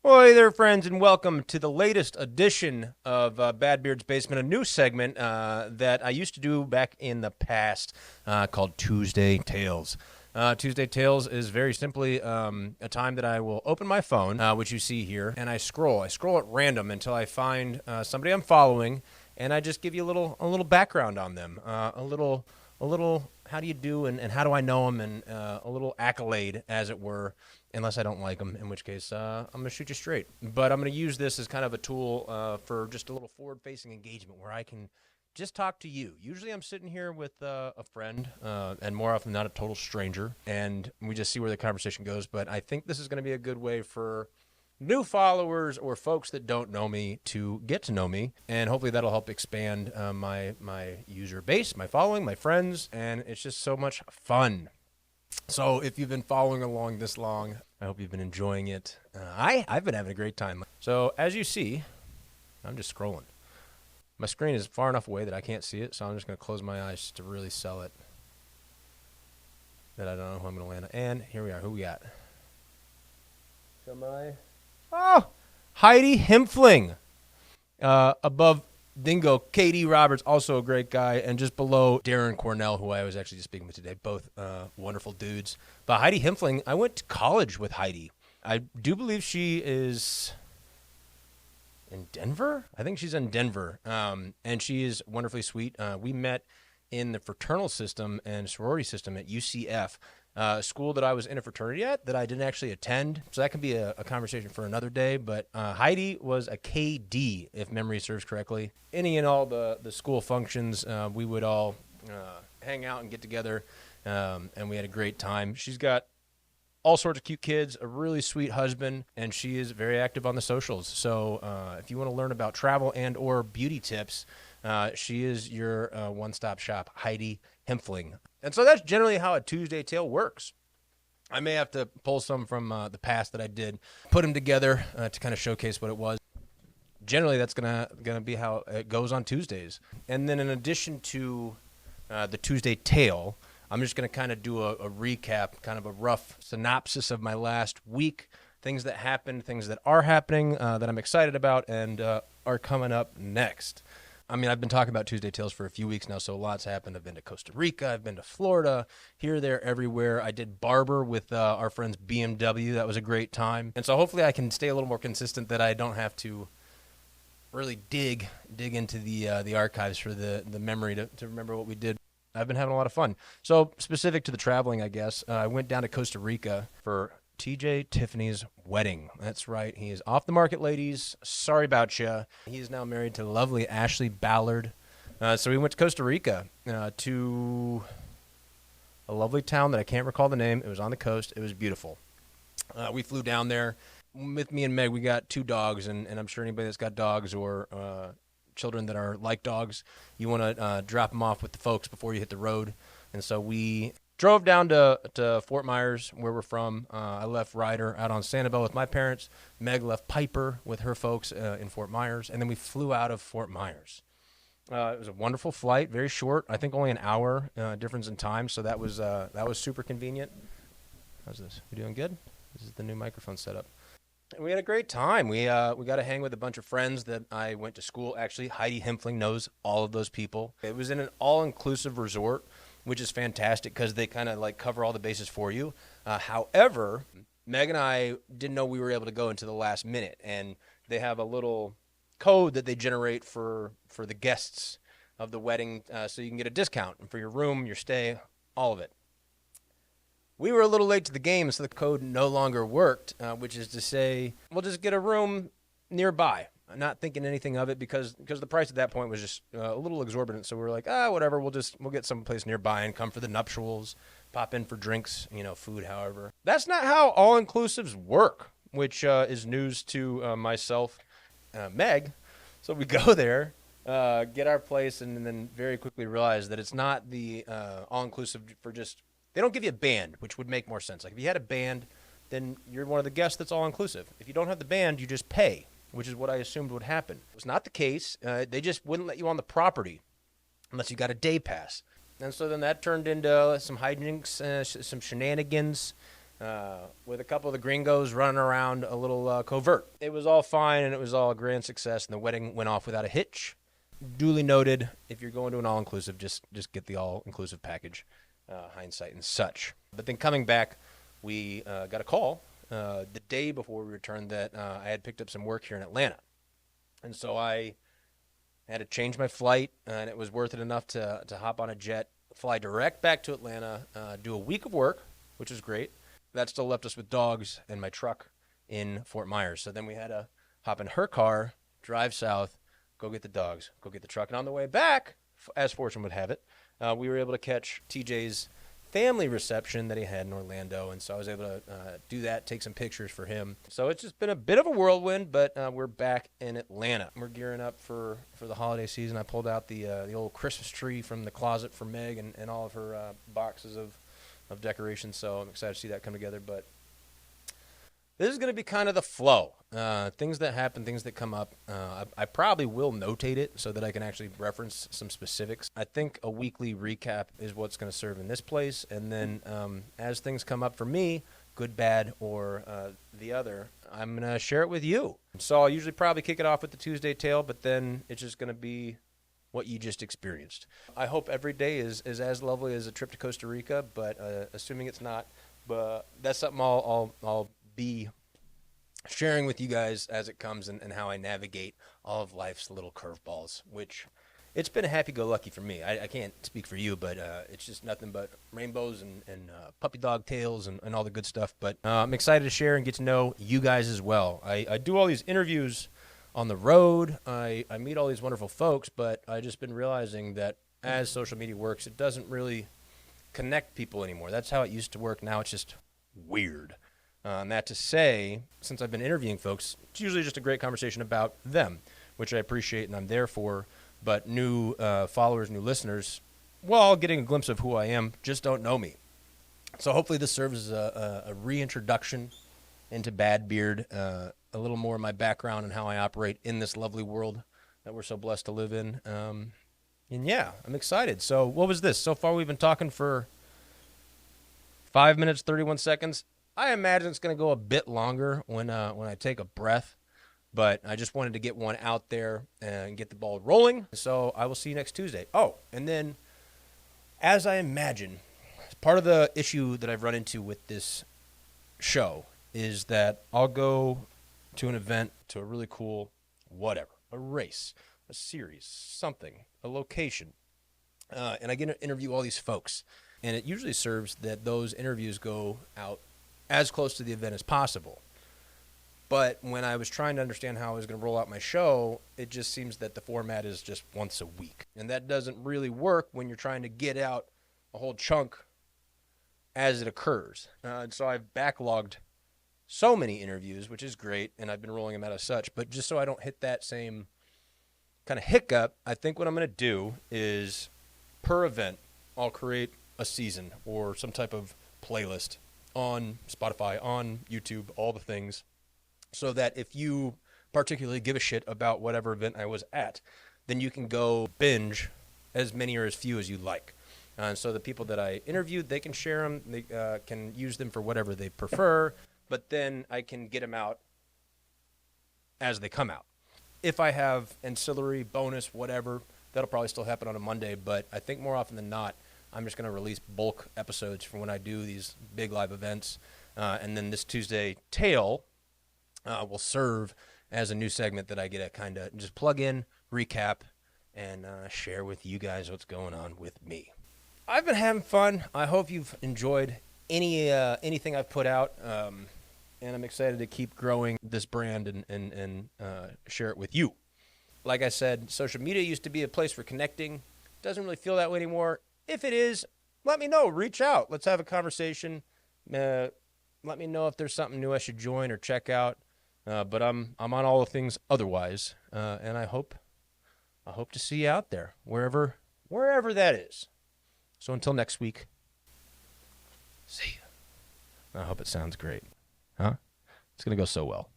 Well, hey there, friends, and welcome to the latest edition of Bad Beard's Basement, a new segment that I used to do back in the past called Tuesday Tales. Tuesday Tales is very simply a time that I will open my phone, which you see here, and I scroll. I scroll at random until I find somebody I'm following, and I just give you a little background on them, a little how do you do and how do I know them, and a little accolade, as it were. Unless I don't like them, in which case I'm going to shoot you straight. But I'm going to use this as kind of a tool for just a little forward-facing engagement where I can just talk to you. Usually I'm sitting here with a friend, and more often than not a total stranger, and we just see where the conversation goes. But I think this is going to be a good way for new followers or folks that don't know me to get to know me, and hopefully that'll help expand my user base, my following, my friends, and it's just so much fun. So if you've been following along this long, I hope you've been enjoying it. I've been having a great time. So as you see, I'm just scrolling. My screen is far enough away that I can't see it, so I'm just going to close my eyes to really sell it that I don't know who I'm going to land on. And here we are. Who we got? Oh, Heidi Hempfling. Above Dingo, KD Roberts, also a great guy, and just below Darren Cornell, who I was actually just speaking with today, both wonderful dudes. But Heidi Hempfling, I went to college with Heidi. I do believe she is in Denver? I think she's in Denver, and she is wonderfully sweet. We met in the fraternal system and sorority system at UCF, a school that I was in a fraternity at that I didn't actually attend. So that can be a conversation for another day. But Heidi was a KD, if memory serves correctly. Any and all the school functions, we would all hang out and get together, and we had a great time. She's got all sorts of cute kids, a really sweet husband, and she is very active on the socials. So if you want to learn about travel and or beauty tips, she is your one-stop shop, Heidi Hempfling. And so that's generally how a Tuesday Tale works. I may have to pull some from the past that I did, put them together to kind of showcase what it was. Generally, that's gonna be how it goes on Tuesdays. And then in addition to the Tuesday Tale, I'm just going to kind of do a recap, kind of a rough synopsis of my last week, things that happened, things that are happening that I'm excited about and are coming up next. I mean, I've been talking about Tuesday Tales for a few weeks now, so lots happened. I've been to Costa Rica. I've been to Florida, here, there, everywhere. I did Barber with our friends BMW. That was a great time. And so hopefully I can stay a little more consistent, that I don't have to really dig into the archives for the memory to remember what we did. I've been having a lot of fun. So specific to the traveling, I guess, I went down to Costa Rica for TJ Tiffany's wedding. That's right. He is off the market, ladies. Sorry about you. He is now married to lovely Ashley Ballard. So we went to Costa Rica to a lovely town that I can't recall the name. It was on the coast. It was beautiful. We flew down there. With me and Meg, we got 2 dogs, and I'm sure anybody that's got dogs or children that are like dogs, you want to drop them off with the folks before you hit the road. And so we drove down to Fort Myers, where we're from. I left Ryder out on Sanibel with my parents. Meg left Piper with her folks in Fort Myers, and then we flew out of Fort Myers. It was a wonderful flight, very short. I think only an hour difference in time, so that was super convenient. How's this? We doing good? This is the new microphone setup. And we had a great time. We got to hang with a bunch of friends that I went to school. Actually, Heidi Hempfling knows all of those people. It was in an all-inclusive resort, which is fantastic because they kind of like cover all the bases for you. However, Meg and I didn't know we were able to go into the last minute, and they have a little code that they generate for the guests of the wedding, so you can get a discount for your room, your stay, all of it. We were a little late to the game, so the code no longer worked, which is to say we'll just get a room nearby. I'm not thinking anything of it because the price at that point was just a little exorbitant. So we were like, whatever, we'll get someplace nearby and come for the nuptials, pop in for drinks, food, however. That's not how all-inclusives work, which is news to myself, Meg. So we go there, get our place, and then very quickly realize that it's not the all-inclusive for just... They don't give you a band, which would make more sense. Like if you had a band, then you're one of the guests that's all-inclusive. If you don't have the band, you just pay, which is what I assumed would happen. It was not the case. They just wouldn't let you on the property unless you got a day pass. And so then that turned into some hijinks, some shenanigans. with a couple of the gringos running around a little covert. It was all fine, and it was all a grand success, and the wedding went off without a hitch. Duly noted, if you're going to an all-inclusive, just get the all-inclusive package, hindsight and such. But then coming back, we got a call the day before we returned that I had picked up some work here in Atlanta. And so I had to change my flight, and it was worth it enough to hop on a jet, fly direct back to Atlanta, do a week of work, which was great. That still left us with dogs and my truck in Fort Myers. So then we had to hop in her car, drive south, go get the dogs, go get the truck. And on the way back, as fortune would have it, we were able to catch TJ's family reception that he had in Orlando. And so I was able to do that, take some pictures for him. So it's just been a bit of a whirlwind, but we're back in Atlanta. We're gearing up for the holiday season. I pulled out the old Christmas tree from the closet for Meg and all of her boxes of decorations. So I'm excited to see that come together. But this is going to be kind of the flow. Things that happen, things that come up. I probably will notate it so that I can actually reference some specifics. I think a weekly recap is what's going to serve in this place. And then as things come up for me, good, bad, or the other, I'm going to share it with you. So I'll usually probably kick it off with the Tuesday tale, but then it's just going to be what you just experienced. I hope every day is as lovely as a trip to Costa Rica, but assuming it's not, but that's something I'll be sharing with you guys as it comes and how I navigate all of life's little curveballs, which it's been a happy-go-lucky for me. I can't speak for you, but it's just nothing but rainbows and puppy dog tails and all the good stuff. But I'm excited to share and get to know you guys as well. I do all these interviews on the road. I meet all these wonderful folks, but I've just been realizing that as social media works, it doesn't really connect people anymore. That's how it used to work. Now it's just weird. And that to say, since I've been interviewing folks, it's usually just a great conversation about them, which I appreciate and I'm there for. But new followers, new listeners, while getting a glimpse of who I am, just don't know me. So hopefully this serves as a reintroduction into Bad Beard, a little more of my background and how I operate in this lovely world that we're so blessed to live in. And yeah, I'm excited. So what was this? So far we've been talking for 5 minutes, 31 seconds. I imagine it's going to go a bit longer when I take a breath, but I just wanted to get one out there and get the ball rolling. So I will see you next Tuesday. Oh, and then as I imagine, part of the issue that I've run into with this show is that I'll go to an event, to a really cool whatever, a race, a series, something, a location, and I get to interview all these folks. And it usually serves that those interviews go out as close to the event as possible. But when I was trying to understand how I was going to roll out my show, it just seems that the format is just once a week. And that doesn't really work when you're trying to get out a whole chunk as it occurs. And so I've backlogged so many interviews, which is great, and I've been rolling them out as such. But just so I don't hit that same kind of hiccup, I think what I'm going to do is per event, I'll create a season or some type of playlist on Spotify, on YouTube, all the things, so that if you particularly give a shit about whatever event I was at, then you can go binge as many or as few as you like. And so the people that I interviewed, they can share them, they can use them for whatever they prefer, but then I can get them out as they come out. If I have ancillary, bonus, whatever, that'll probably still happen on a Monday, but I think more often than not, I'm just going to release bulk episodes for when I do these big live events. And then this Tuesday tale will serve as a new segment that I get to kind of just plug in, recap, and share with you guys what's going on with me. I've been having fun. I hope you've enjoyed anything I've put out. And I'm excited to keep growing this brand and share it with you. Like I said, social media used to be a place for connecting. Doesn't really feel that way anymore. If it is, let me know. Reach out. Let's have a conversation. Let me know if there's something new I should join or check out. But I'm on all the things otherwise, and I hope to see you out there wherever that is. So until next week, see you. I hope it sounds great. Huh? It's gonna go so well.